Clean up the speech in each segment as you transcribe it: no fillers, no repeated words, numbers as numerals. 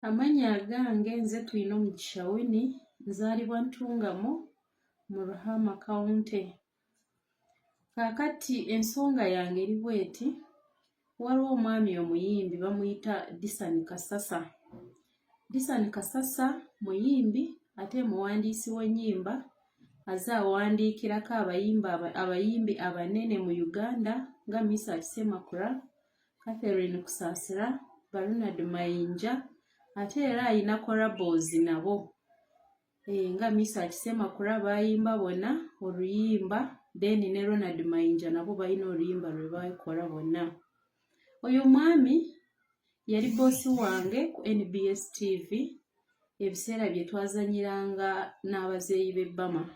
Amanya gange nze Twino Mugisha Winnie nzaalibwa Ntungamo mu Ruhama County. Kaakati ensonga yange eri bweti, waliwo omwami omuyimbi bamuyita Disani Kasasa. Disani Kasasa muyimbi ate muwandiisi w'ennyimba azze awandiikirako abayimbi abanene mu Uganda nga Misa Kisemakula, Catherine Kusaasira, Bernard Mayinja, ate era ayina collabos nabo nga Misa Kisemakula bayimba bonna oluyimba, then ne Ronald Mayinja nabo balina oluyimba lwe bakola bonna. Oyo mwami yali boosi wange ku NBS TV ebiseera bye twazanyiranga n'abazeeyi b'ebbama.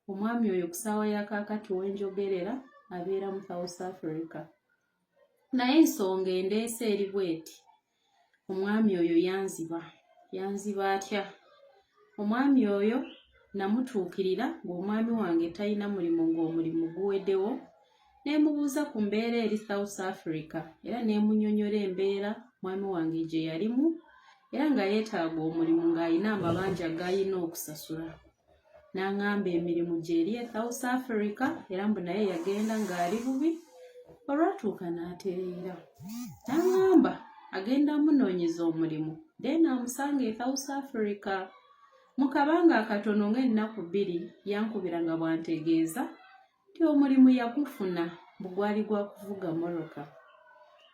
Omwami oyo ku ssaawa ya kaakati wenjogerera abeera mu South Africa. Naye ensonga endeese eri bweti, omwami oyo yanziba atya? Omwami oyo namutuukirira ng'omwami wange talina mulimu ng'omulimu guweddewo, neemubuuza ku mbeera eri South Africa era neemunnyonnyola embeera mwami wange gye yalimu era nga yeetaaga omulimu ng'alina amabanja g'alina okusasula. N'aŋŋamba emirimu gy'eri e South Africa era mbu naye yagenda ng'ali bubi, olwatuuka n'atereera. N'aŋŋamba agenda amunoonyeza omulimu then amusanga e South Africa. Mu kabanga akatono ng'ennaku 2 yankubira nga bwantegeeza nti omulimu yagufuna bwe gwali gwa kuvuga mmotoka.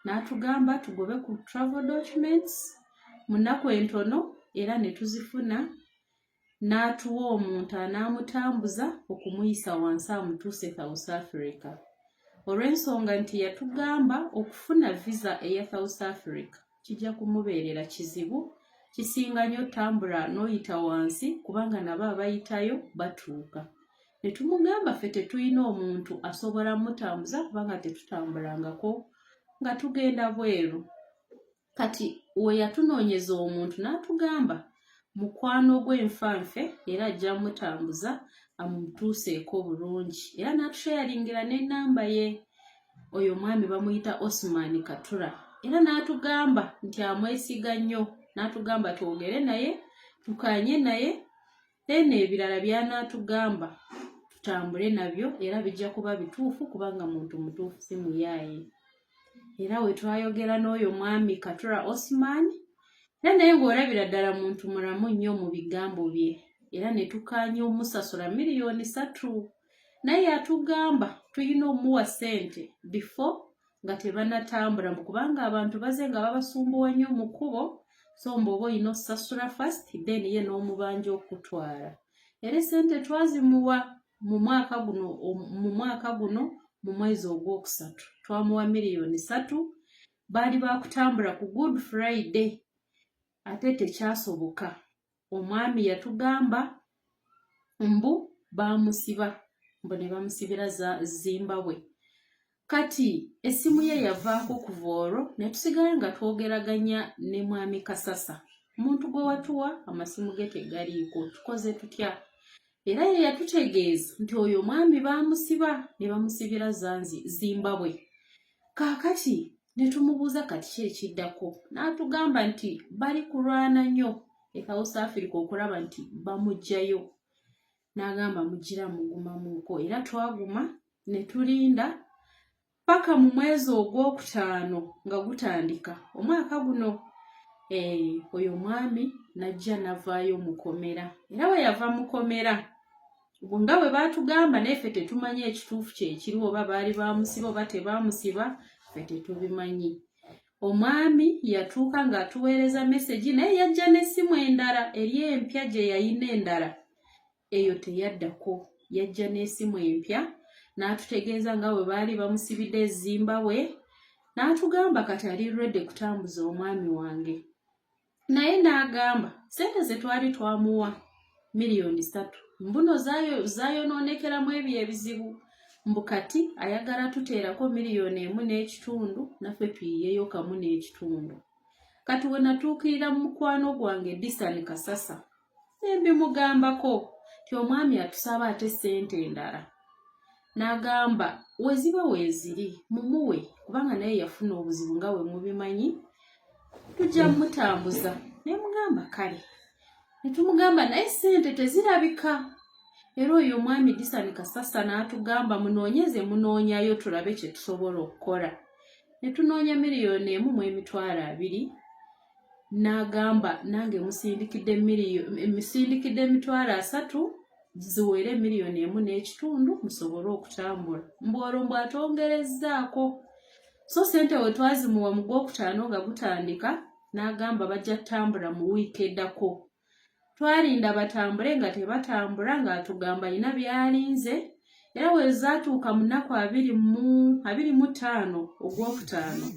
N'atugamba tugobe ku travel documents mu nnaku entono era ne tuzifuna, n'atuwa omuntu anaamutambuza okumuyisa wansi amutuuse South Africa. Olw'ensonga nti yatugamba okufuna visa eya South Africa kijja kumubeerera kizibu, kisinga nnyo tambula n'oyita wansi kubanga nabo abayitayo batuuka. Ne tumugamba ffe tetulina omuntu asobola mutambuza kubanga tetutambulangako nga tugenda bweru. Kati we yatunoonyeza omuntu n'atugamba mukwano gw'enfanfe era ajja mutambuza amutuuseeko bulungi era n'atushayalingira n'ennamba ye. Oyo mwami bamuyita Osman Katura era n'atugamba nti amwesiga nnyo, n'atugamba twogere naye tukaanye naye, then ebirala by'anaatugamba tutambule nabyo era bijja kuba bituufu kubanga muntu mutuufu si muyaaye. Era we twayogera n'oyo mwami Katura Osman era naye ng'olabira ddala muntu mulamu nnyo mu bigambo bye era ne tukaanya omusasula $3,000,000 naye yatugamba tulina omuwa ssente before nga tebanatambula kubanga abantu baze nga babasumbuwa nnyo mu kkubo, so mb'oba olina osasula first then ye n'omubanja okutwala. Era ssente twazimuwa mu mwaka guno mu mwezi ogwokusatu twamuwa $3,000,000. Baali baakutambula ku Good Friday ate tekyasoboka. Omwami yatugamba mbu baamusiba, mbu ne bamusibira Zimbabwe. Kati essimu ye yavaako kuva olwo ne tusigala nga twogeraganya ne mwami Kasasa. Omuntu gwe watuwa amasimu ge tegaliiko, tukoze tutya? Era ye yatutegeeza nti oyo mwami baamusiba ne bamusibira Zimbabwe. Kaakati ne tumubuuza kati ki ekiddako, n'atugamba nti bali kulwana nnyo e South Africa okulaba nti bamuggyayo. N'agamba mugira mugumamuuko era twaguma ne tulinda paka mu mwezi ogwokutaano nga gutandika omwaka guno. Oyo mwami najja navaayo mukomera era we yava mukomera nga bwe baatugamba naffe tetumanyi ekituufu kye kiriwo oba baali baamusiba oba tebaamusiba, ffe tetubimanyi. Omwami yatuuka ng'atuweereza mesegi naye yajja n'essimu endala eri empya gye yayina endala. Eyo teyaddako, yajja n'essimu empya n'atutegeeza nga bwe baali bamusibidde Zimbabwe, n'atugamba kati ali ready kutambuza omwami wange. Naye n'agamba ssente ze twali twamuwa $3,000,000 mbuno zaayonoonekeramu ebyo ebizibu, mbu kati ayagala tuteerako $1,500,000 naffe tuyiyeyo $1,500,000. Kati we natuukirira mu mukwano gwange Disani Kasasa ne mbimugambako ti omwami atusaba ate ssente endala. N'agamba weziba weeziri mumuwe kubanga naye yafuna obuzibu nga we mubimanyi, tujja mutambuza ne mugamba kale ne tumugamba naye ssente tezirabika era oyo omwami Disani Kasasa n'atugamba munoonyayo tulabe kye tusobola okukola ne tunoonya $1,200,000 n'agamba nange musindikidde $3 ziwere $1,150,000 musobole okutambula mbwolwo mbw'atongerezzaako so ssente we twazimuwa mu Gwokutaano nga gutandika n'agamba bajja ttambula mu wiiki eddako twalinda batambule nga tebatambula ng'atugamba alina by'alinze era we zaatuuka mu nnaku 25 Ogwokutaano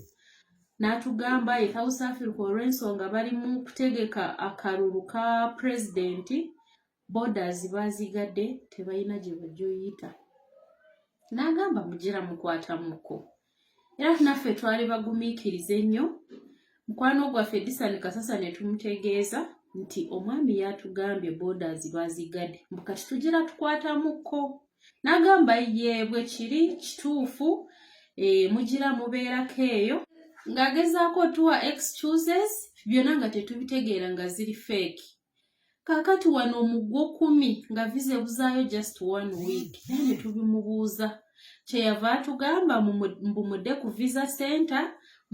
n'atugamba South Africa olw'ensonga bali mu kutegeka akalulu ka pulezidenti borders baazigadde tebalina gye bajja oyita n'agamba mugira mukwatamuko era naffe twali bagumiikiriza ennyo mukwano gwaffe Disani Kasasa ne tumutegeeza nti omwami yatugambye borders baazigadde mbu kati tugira tukwatamuko n'agamba yeebwe kiri kituufu mugira mubeerako eyo ng'agezaako tuwa excuses byonna nga tetubitegeera nga ziri fake kaakati wano mu Gwokumi nga visa ebuzaayo just 1 week era ne tubimubuuza kyeyava atugamba mbumudde ku visa center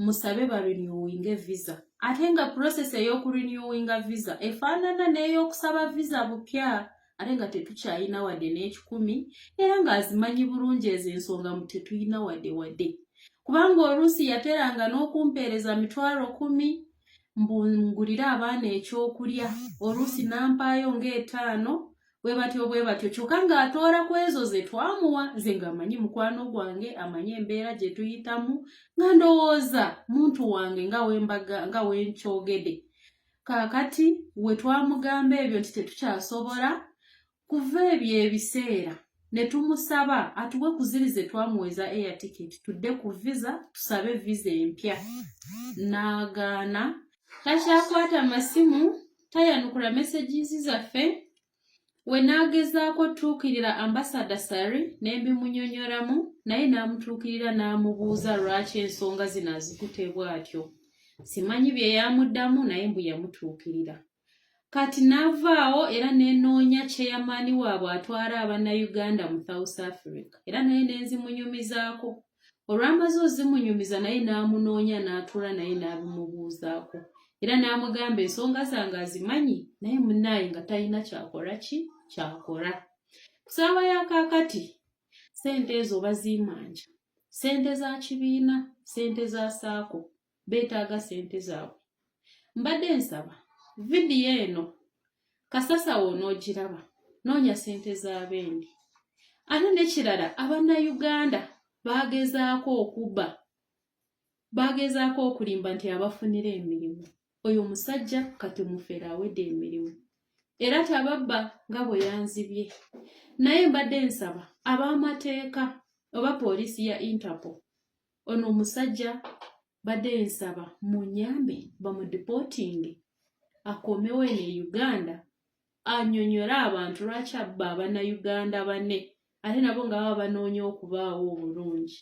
musabe barenewinga visa ate nga process ey'okurenewinga visa efaanana n'ey'okusaba visa bupya ate nga tetukyayina wadde n'ekikumi era ng'azimanyi bulungi ezo ensonga mu tetuyina wadde kubanga oluusi yateranga n'okumpeereza $10,000 mbungulira abaana ekyokulya oluusi nampaayo nga5 bwe batyo kyokka ng'atoola ku ezo ze twamuwa nze ng'amanyi mukwano gwange amanyi embeera gye tuyitamu nga ndowooza muntu wange nga wenkyogedde kaakati we twamugamba ebyo nti tetukyasobola kuva ebyo ebiseera ne tumusaba atuwe ku ziri ze twamuweza air ticket tudde ku visa tusabe visa empya n'agaana takyakwata masimu tayanukula messages zaffe we n'agezaako tuukirira ambassador Sari n'ebimunyonyoramu naye n'amutuukirira n'amubuuza lwaki ensonga zino azikute bw'atyo simanyi bye yamuddamu naye mbu yamutuukirira kati n'avaawo era n'enoonya kyeyamaani waabwe atwala Abannayuganda mu South Africa era naye n'enzimunyumizaako olw'amaze ozimunyumiza naye n'amunoonya n'atuula naye n'abimubuuzaako era n'amugamba ensonga zange azimanyi naye munnaaye nga talina kyakola ku ssaawa ya kaakati ssente ezo baziimanja ssente za kibiina ssente za saako beetaaga ssente zaabwe mbadde nsaba vidiyo eno Kasasa woonoogiraba noonya ssente z'abendi ate n'ekirala Abannayuganda baagezaako okulimba nti abafunira emirimu oyo omusajja kati mufeera awedde emirimu era tababba nga bwe yanzibye naye mbadde nsaba ab'amateeka oba poliisi ya Interpol ono omusajja badde nsaba munyambe bamudipotinge akomewo eno e Uganda annyonnyole abantu lwaki abba Abannayuganda banne ate nabo nga baba banoonya okubaawo obulungi